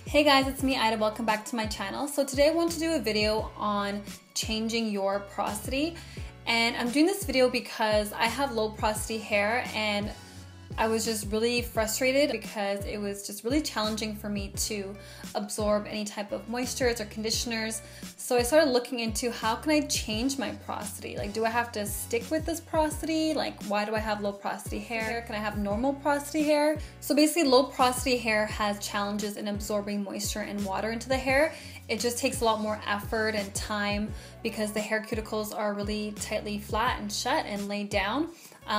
Hey guys, it's me Ida. Welcome back to my channel. So today I want to do a video on changing your porosity, and I'm doing this video because I have low porosity hair and I was just really frustrated because it was just really challenging for me to absorb any type of moistures or conditioners. So I started looking into how can I change my porosity? Like, do I have to stick with this porosity? Like, why do I have low porosity hair? Can I have normal porosity hair? So basically, low porosity hair has challenges in absorbing moisture and water into the hair. It just takes a lot more effort and time because the hair cuticles are really tightly flat and shut and laid down.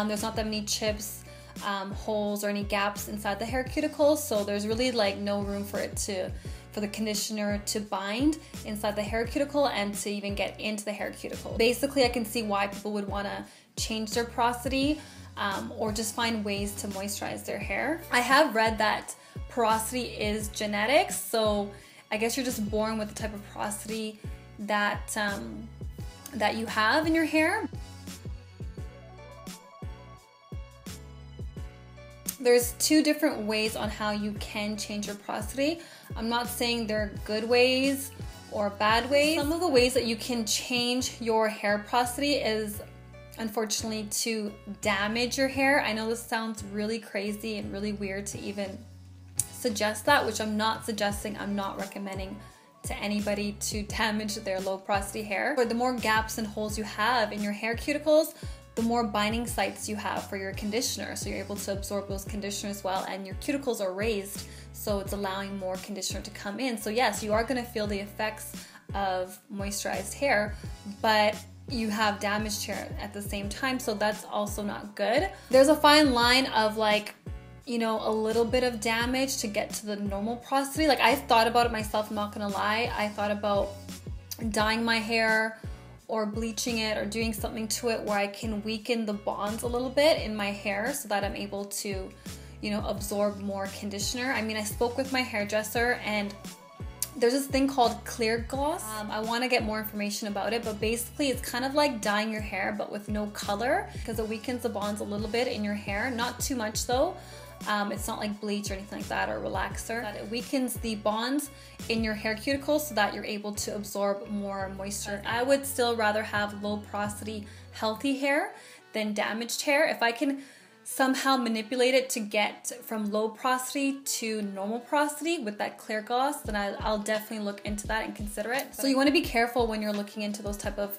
There's not that many chips, holes or any gaps inside the hair cuticles, so there's really like no room for the conditioner to bind inside the hair cuticle and to even get into the hair cuticle. Basically, I can see why people would want to change their porosity or just find ways to moisturize their hair. I have read that porosity is genetics, so I guess you're just born with the type of porosity that that you have in your hair. There's two different ways on how you can change your porosity. I'm not saying they're good ways or bad ways. Some of the ways that you can change your hair porosity is unfortunately to damage your hair. I know this sounds really crazy and really weird to even suggest that, which I'm not suggesting. I'm not recommending to anybody to damage their low porosity hair. But the more gaps and holes you have in your hair cuticles, the more binding sites you have for your conditioner, so you're able to absorb those conditioners well, and your cuticles are raised, so it's allowing more conditioner to come in. So yes, you are going to feel the effects of moisturized hair, but you have damaged hair at the same time, so that's also not good. There's a fine line of, like, you know, a little bit of damage to get to the normal porosity. Like, I thought about it myself, I'm not gonna lie. I thought about dyeing my hair or bleaching it or doing something to it where I can weaken the bonds a little bit in my hair so that I'm able to, you know, absorb more conditioner. I mean, I spoke with my hairdresser and there's this thing called clear gloss. I want to get more information about it, but basically it's kind of like dyeing your hair but with no color because it weakens the bonds a little bit in your hair. Not too much though. It's not like bleach or anything like that or relaxer. It weakens the bonds in your hair cuticles so that you're able to absorb more moisture. I would still rather have low porosity, healthy hair than damaged hair. If I can somehow manipulate it to get from low porosity to normal porosity with that clear gloss, then I'll definitely look into that and consider it. So you want to be careful when you're looking into those type of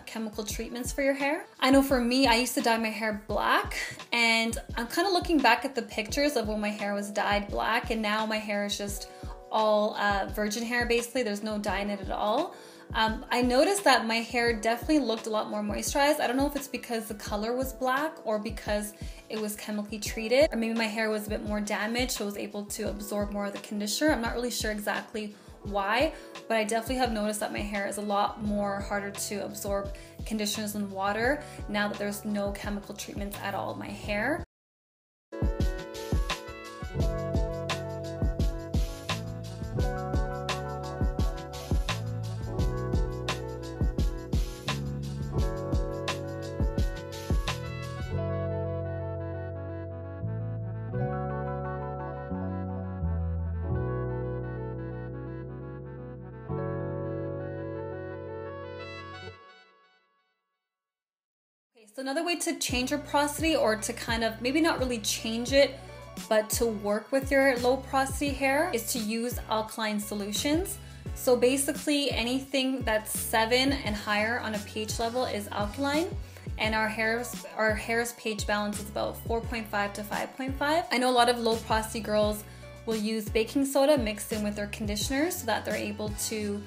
chemical treatments for your hair. I know for me, I used to dye my hair black, and I'm kind of looking back at the pictures of when my hair was dyed black, and now my hair is just all virgin hair basically. There's no dye in it at all. I noticed that my hair definitely looked a lot more moisturized. I don't know if it's because the color was black or because it was chemically treated, or maybe my hair was a bit more damaged so I was able to absorb more of the conditioner. I'm not really sure exactly why, but I definitely have noticed that my hair is a lot more harder to absorb conditioners and water now that there's no chemical treatments at all in my hair. So another way to change your porosity, or to kind of maybe not really change it, but to work with your low porosity hair, is to use alkaline solutions. So basically anything that's 7 and higher on a pH level is alkaline, and our hair's pH balance is about 4.5 to 5.5. I know a lot of low porosity girls will use baking soda mixed in with their conditioners so that they're able to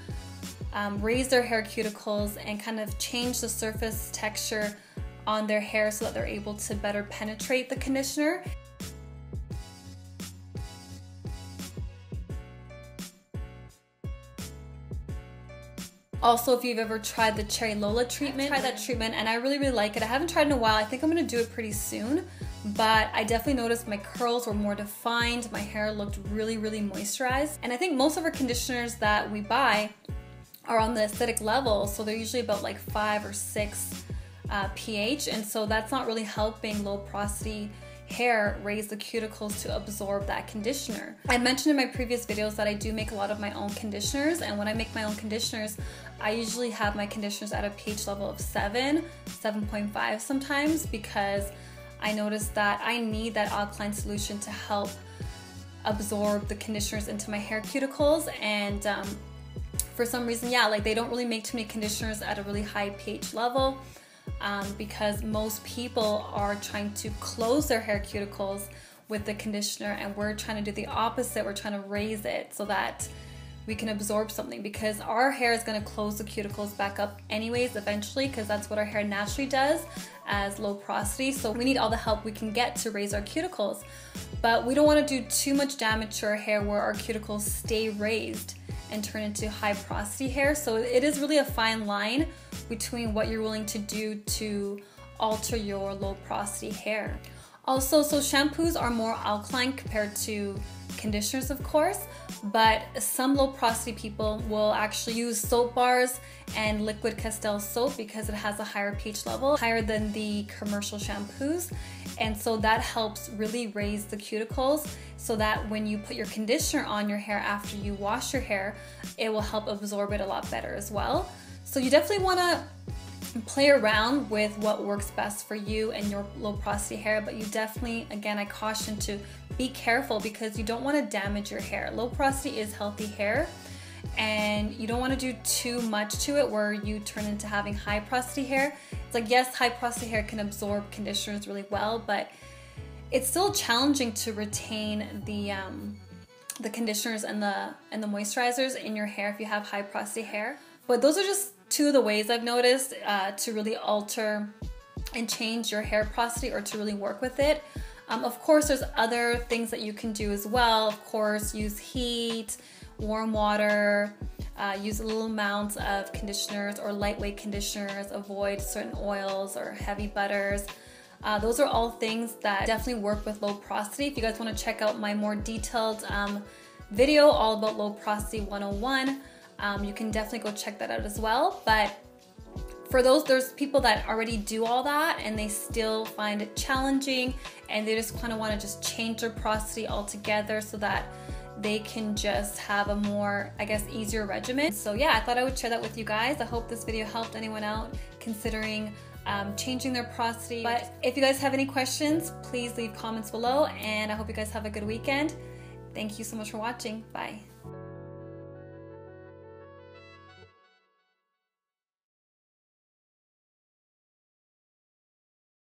raise their hair cuticles and kind of change the surface texture on their hair so that they're able to better penetrate the conditioner. Also, if you've ever tried the Cherry Lola treatment, I tried that treatment and I really like it. I haven't tried it in a while. I think I'm gonna do it pretty soon, but I definitely noticed my curls were more defined. My hair looked really moisturized. And I think most of our conditioners that we buy are on the acidic level, so they're usually about like 5 or 6 pH, and so that's not really helping low porosity hair raise the cuticles to absorb that conditioner. I mentioned in my previous videos that I do make a lot of my own conditioners, and when I make my own conditioners, I usually have my conditioners at a pH level of 7.5 sometimes, because I noticed that I need that alkaline solution to help absorb the conditioners into my hair cuticles. And for some reason, yeah, like they don't really make too many conditioners at a really high pH level, because most people are trying to close their hair cuticles with the conditioner, and we're trying to do the opposite. We're trying to raise it so that we can absorb something, because our hair is going to close the cuticles back up anyways eventually, because that's what our hair naturally does as low porosity. So we need all the help we can get to raise our cuticles, but we don't want to do too much damage to our hair where our cuticles stay raised and turn into high porosity hair. So it is really a fine line between what you're willing to do to alter your low porosity hair. Also, so shampoos are more alkaline compared to conditioners, of course, but some low porosity people will actually use soap bars and liquid Castile soap because it has a higher pH level, higher than the commercial shampoos. And so that helps really raise the cuticles, so that when you put your conditioner on your hair after you wash your hair, it will help absorb it a lot better as well. So you definitely want to play around with what works best for you and your low porosity hair, but you definitely, again, I caution to be careful, because you don't want to damage your hair. Low porosity is healthy hair, and you don't want to do too much to it where you turn into having high porosity hair. It's like, yes, high porosity hair can absorb conditioners really well, but it's still challenging to retain the conditioners and the moisturizers in your hair if you have high porosity hair. But those are just two of the ways I've noticed to really alter and change your hair porosity, or to really work with it. Of course, there's other things that you can do as well. Of course, use heat, warm water, use little amounts of conditioners or lightweight conditioners, avoid certain oils or heavy butters. Those are all things that definitely work with low porosity. If you guys want to check out my more detailed video all about low porosity 101, you can definitely go check that out as well. But for those, there's people that already do all that and they still find it challenging, and they just kind of want to just change their porosity altogether so that they can just have a more, I guess, easier regimen. So yeah, I thought I would share that with you guys. I hope this video helped anyone out considering changing their porosity. But if you guys have any questions, please leave comments below, and I hope you guys have a good weekend. Thank you so much for watching. Bye.